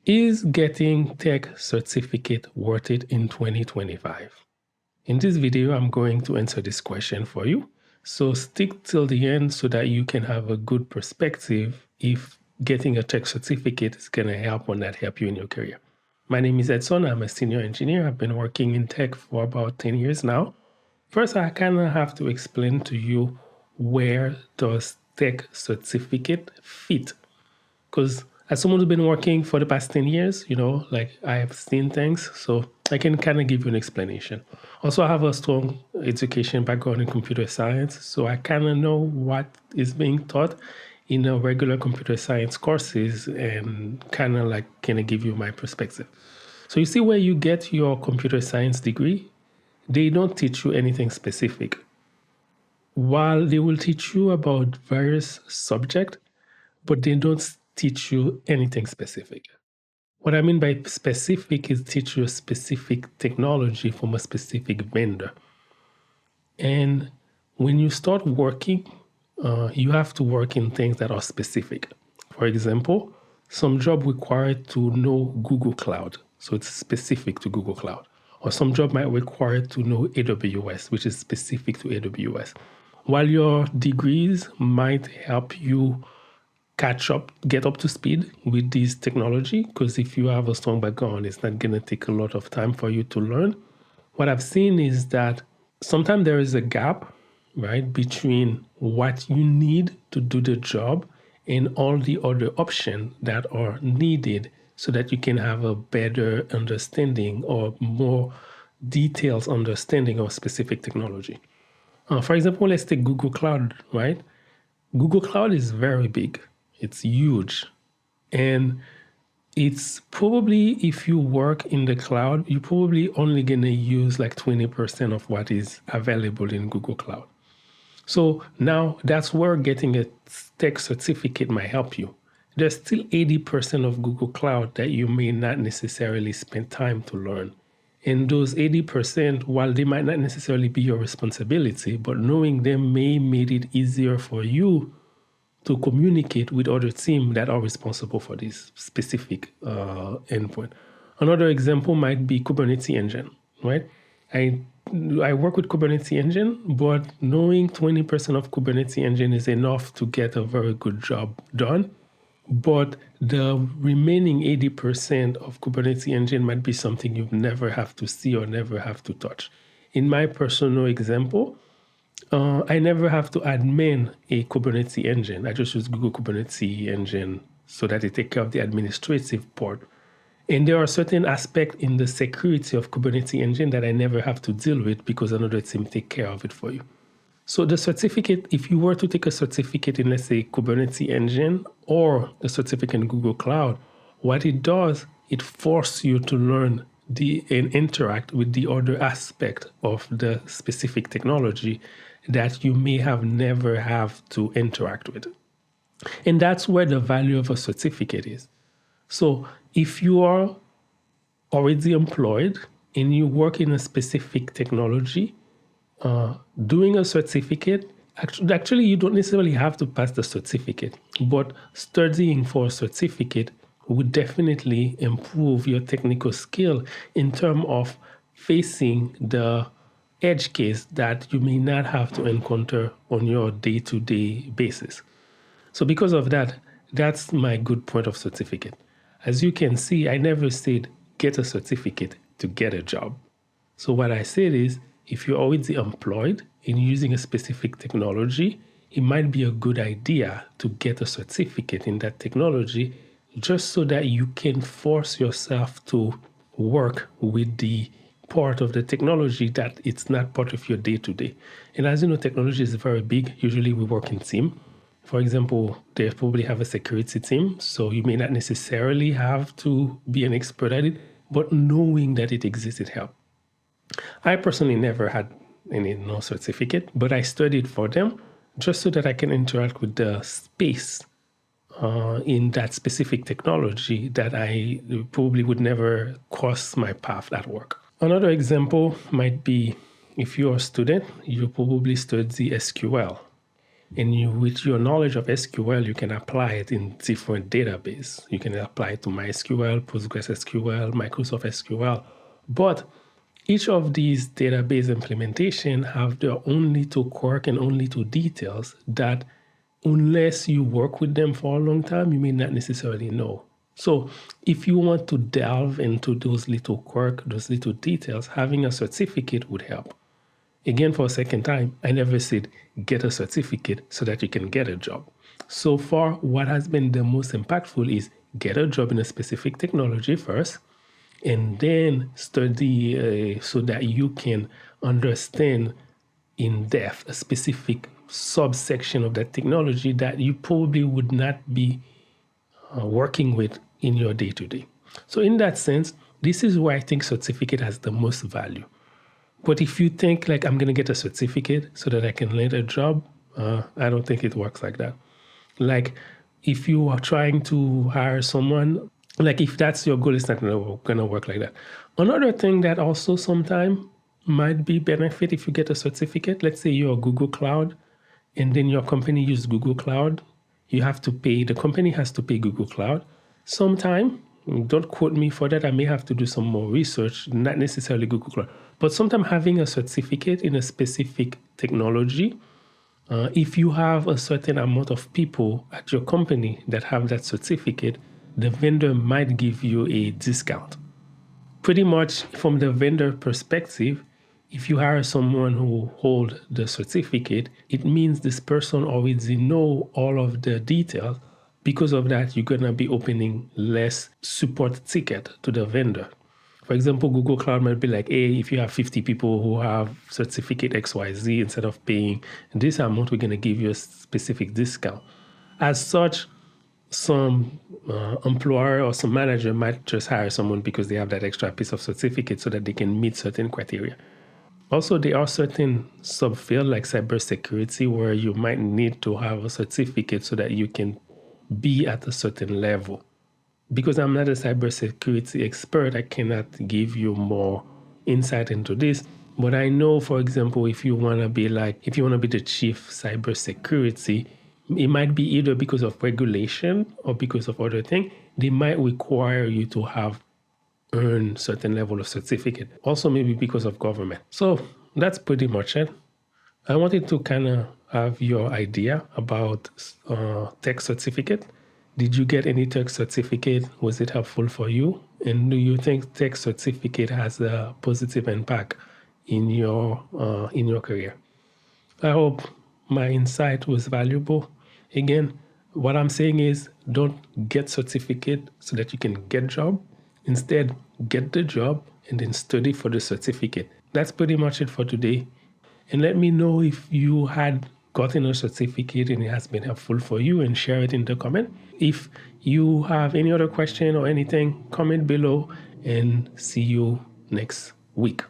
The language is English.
Is getting tech certificate worth it in 2025? In this video, I'm going to answer this question for you. So stick till the end so that you can have a good perspective if getting a tech certificate is going to help or not help you in your career. My name is Edson. I'm a senior engineer. I've been working in tech for about 10 years now. First, I kind of have to explain to you where does tech certificate fit? Because as someone who's been working for the past 10 years, like I have seen things, so I can kind of give you an explanation. Also, I have a strong education background in computer science, so I kind of know what is being taught in a regular computer science courses and kind of give you my perspective. So you see where you get your computer science degree, they don't teach you anything specific. While they will teach you about various subjects, but they don't teach you anything specific. What I mean by specific is teach you a specific technology from a specific vendor. And when you start working, you have to work in things that are specific. For example, some job require to know Google Cloud, so it's specific to Google Cloud. Or some job might require to know AWS, which is specific to AWS. While your degrees might help you catch up, get up to speed with this technology, because if you have a strong background, it's not going to take a lot of time for you to learn. What I've seen is that sometimes there is a gap, right, between what you need to do the job and all the other options that are needed so that you can have a better understanding or more detailed understanding of specific technology. For example, let's take Google Cloud, right? Google Cloud is very big. It's huge. And it's probably, if you work in the cloud, you're probably only going to use like 20% of what is available in Google Cloud. So now that's where getting a tech certificate might help you. There's still 80% of Google Cloud that you may not necessarily spend time to learn. And those 80%, while they might not necessarily be your responsibility, but knowing them may make it easier for you to communicate with other teams that are responsible for this specific endpoint. Another example might be Kubernetes engine, right? I work with Kubernetes engine, but knowing 20% of Kubernetes engine is enough to get a very good job done. But the remaining 80% of Kubernetes engine might be something you never have to see or never have to touch. In my personal example, I never have to admin a Kubernetes engine. I just use Google Kubernetes engine so that it takes care of the administrative part. And there are certain aspects in the security of Kubernetes engine that I never have to deal with because another team take care of it for you. So the certificate, if you were to take a certificate in, let's say, Kubernetes engine or a certificate in Google Cloud, what it does, it forces you to learn and interact with the other aspect of the specific technology that you may have never have to interact with. And that's where the value of a certificate is. So if you are already employed and you work in a specific technology, doing a certificate, actually you don't necessarily have to pass the certificate, but studying for a certificate would definitely improve your technical skill in terms of facing the edge case that you may not have to encounter on your day-to-day basis. So because of that, that's my good point of certificate. As you can see, I never said get a certificate to get a job. So what I said is, if you're already employed in using a specific technology, it might be a good idea to get a certificate in that technology just so that you can force yourself to work with the part of the technology that it's not part of your day-to-day. And as you know, technology is very big. Usually we work in team. For example, they probably have a security team, so you may not necessarily have to be an expert at it, but knowing that it exists, it helps. I personally never had any certificate, but I studied for them just so that I can interact with the space in that specific technology that I probably would never cross my path at work. Another example might be if you're a student, you probably study SQL. And with your knowledge of SQL, you can apply it in different databases. You can apply it to MySQL, PostgreSQL, Microsoft SQL. But each of these database implementation have their own little quirk and own little details that unless you work with them for a long time, you may not necessarily know. So if you want to delve into those little quirks, those little details, having a certificate would help. Again, for a second time, I never said get a certificate so that you can get a job. So far, what has been the most impactful is get a job in a specific technology first, and then study so that you can understand in depth a specific subsection of that technology that you probably would not be working with in your day to day. So, in that sense, this is where I think certificate has the most value. But if you think like I'm going to get a certificate so that I can land a job, I don't think it works like that. Like if you are trying to hire someone, like if that's your goal, it's not going to work like that. Another thing that also sometimes might be benefit if you get a certificate, let's say you're Google Cloud and then your company uses Google Cloud, you have to pay, the company has to pay Google Cloud. Sometime, don't quote me for that, I may have to do some more research, not necessarily Google Cloud, but sometimes having a certificate in a specific technology, if you have a certain amount of people at your company that have that certificate, the vendor might give you a discount. Pretty much from the vendor perspective, if you hire someone who holds the certificate, it means this person already know all of the details. Because of that, you're going to be opening less support ticket to the vendor. For example, Google Cloud might be like, hey, if you have 50 people who have certificate XYZ, instead of paying this amount, we're going to give you a specific discount. As such, some employer or some manager might just hire someone because they have that extra piece of certificate so that they can meet certain criteria. Also, there are certain subfields like cybersecurity where you might need to have a certificate so that you can be at a certain level. Because I'm not a cybersecurity expert, I cannot give you more insight into this. But I know, for example, if you want to be the chief cybersecurity, it might be either because of regulation or because of other things. They might require you to have earned certain level of certificate. Also, maybe because of government. So that's pretty much it. I wanted to kind of have your idea about tech certificate. Did you get any tech certificate? Was it helpful for you? And do you think tech certificate has a positive impact in your career? I hope my insight was valuable. Again, what I'm saying is don't get certificate so that you can get job. Instead, get the job and then study for the certificate. That's pretty much it for today. And let me know if you had gotten a certificate and it has been helpful for you, and share it in the comment. If you have any other question or anything, comment below, and see you next week.